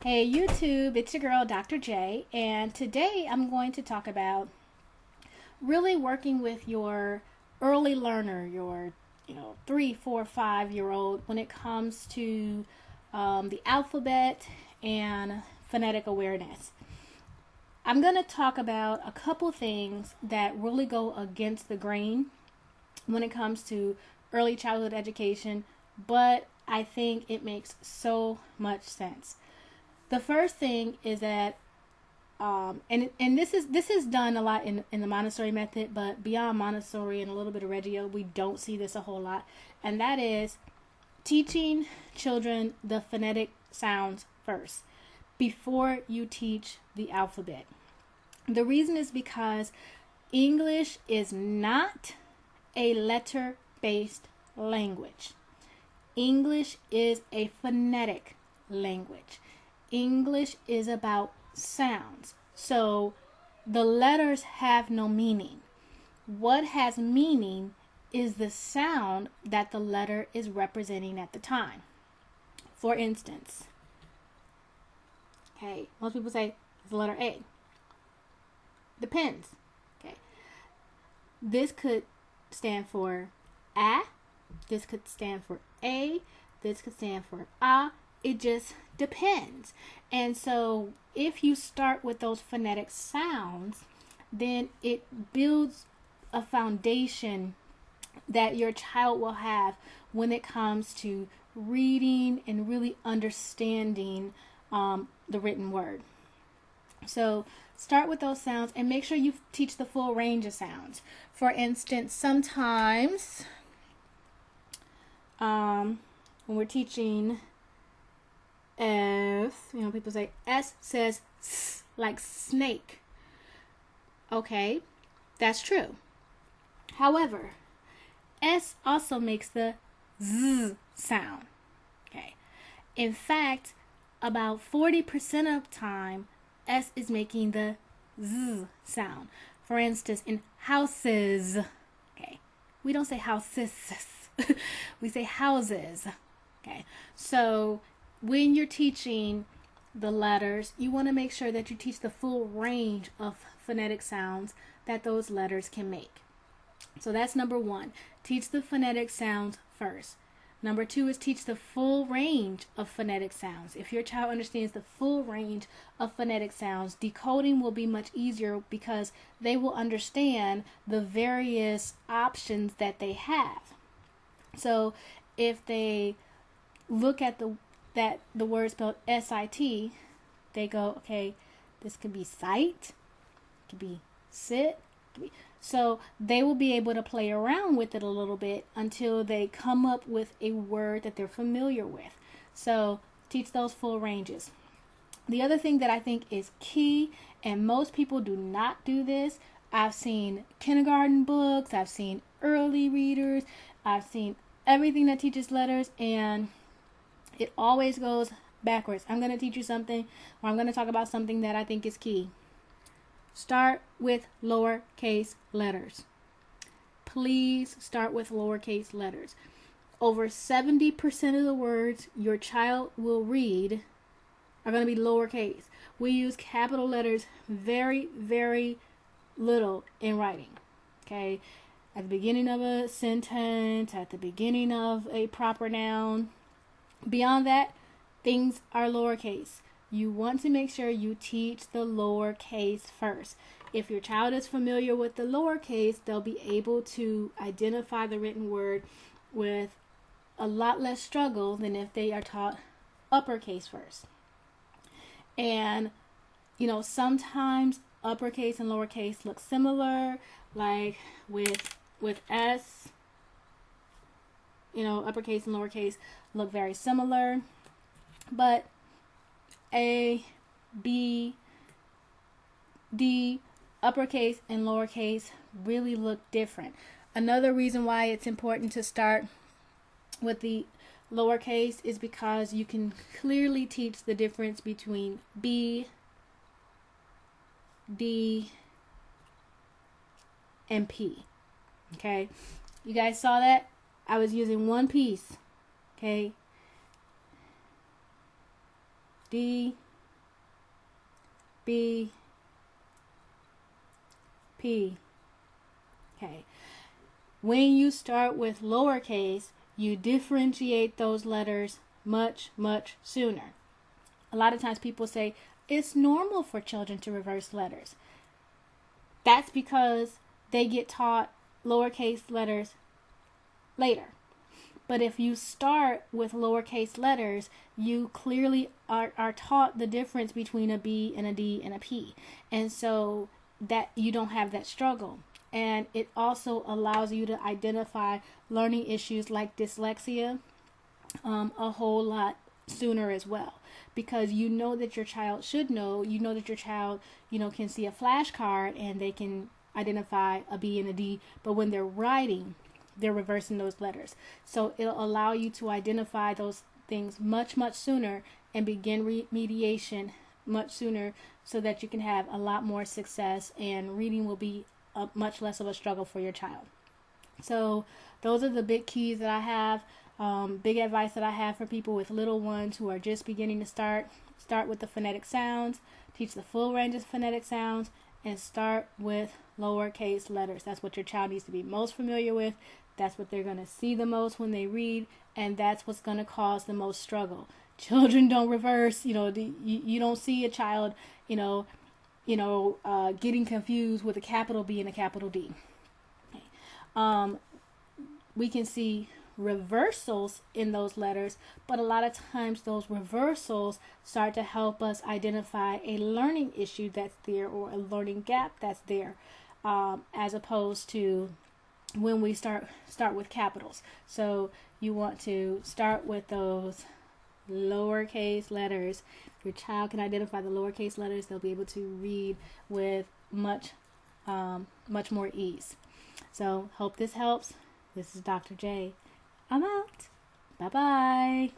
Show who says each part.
Speaker 1: Hey YouTube, it's your girl Dr. J, and today I'm going to talk about really working with your early learner, your 3, 4, 5 year old when it comes to the alphabet and phonetic awareness. I'm going to talk about a couple things that really go against the grain when it comes to early childhood education, but I think it makes so much sense. The first thing is that, and this is done a lot in the Montessori method, but beyond Montessori and a little bit of Reggio, we don't see this a whole lot, and that is teaching children the phonetic sounds first before you teach the alphabet. The reason is because English is not a letter-based language. English is a phonetic language. English is about sounds. So the letters have no meaning. What has meaning is the sound that the letter is representing at the time. For instance, okay, most people say it's the letter A. Depends. Okay. This could stand for A. This could stand for A. This could stand for A. It just depends. And so if you start with those phonetic sounds, then it builds a foundation that your child will have when it comes to reading and really understanding the written word. So start with those sounds and make sure you teach the full range of sounds. For instance, sometimes when we're teaching S, people say S says S, like snake. Okay, that's true. However, S also makes the Z sound. Okay. In fact, about 40% of the time, S is making the Z sound. For instance, in houses, okay, we don't say houses, we say houses. Okay, so when you're teaching the letters, you want to make sure that you teach the full range of phonetic sounds that those letters can make. So that's number one. Teach the phonetic sounds first. Number two is teach the full range of phonetic sounds. If your child understands the full range of phonetic sounds, decoding will be much easier because they will understand the various options that they have. So if they look at the word spelled S-I-T, they go, okay, this could be sight, it could be sit, so they will be able to play around with it a little bit until they come up with a word that they're familiar with. So teach those full ranges. The other thing that I think is key, and most people do not do this, I've seen kindergarten books, I've seen early readers, I've seen everything that teaches letters, and it always goes backwards. I'm going to teach you something, or I'm going to talk about something that I think is key. Start with lowercase letters. Please start with lowercase letters. Over 70% of the words your child will read are going to be lowercase. We use capital letters very, very little in writing. Okay? At the beginning of a sentence, at the beginning of a proper noun. Beyond that, things are lowercase. You want to make sure you teach the lowercase first. If your child is familiar with the lowercase, they'll be able to identify the written word with a lot less struggle than if they are taught uppercase first. And, sometimes uppercase and lowercase look similar, like with S, uppercase and lowercase look very similar, but A, B, D, uppercase and lowercase really look different. Another reason why it's important to start with the lowercase is because you can clearly teach the difference between B, D, and P. Okay, you guys saw that? I was using one piece. Okay, D, B, P. Okay. When you start with lowercase, you differentiate those letters much, much sooner. A lot of times people say it's normal for children to reverse letters. That's because they get taught lowercase letters later. But if you start with lowercase letters, you clearly are taught the difference between a B and a D and a P. And so that you don't have that struggle. And it also allows you to identify learning issues like dyslexia a whole lot sooner as well. Because you know that your child should know, you know that your child, can see a flashcard and they can identify a B and a D. But when they're writing, they're reversing those letters. So it'll allow you to identify those things much, much sooner and begin remediation much sooner so that you can have a lot more success and reading will be much less of a struggle for your child. So those are the big keys that I have. Big advice that I have for people with little ones who are just beginning to start with the phonetic sounds, teach the full range of phonetic sounds, and start with lowercase letters. That's what your child needs to be most familiar with. That's what they're going to see the most when they read, and that's what's going to cause the most struggle. Children don't reverse. You don't see a child, getting confused with a capital B and a capital D. Okay. We can see reversals in those letters, but a lot of times those reversals start to help us identify a learning issue that's there or a learning gap that's there, as opposed to when we start with capitals. So you want to start with those lowercase letters. If your child can identify the lowercase letters, they'll be able to read with much more ease. So hope this helps. This is Dr. J. I'm out. Bye-bye.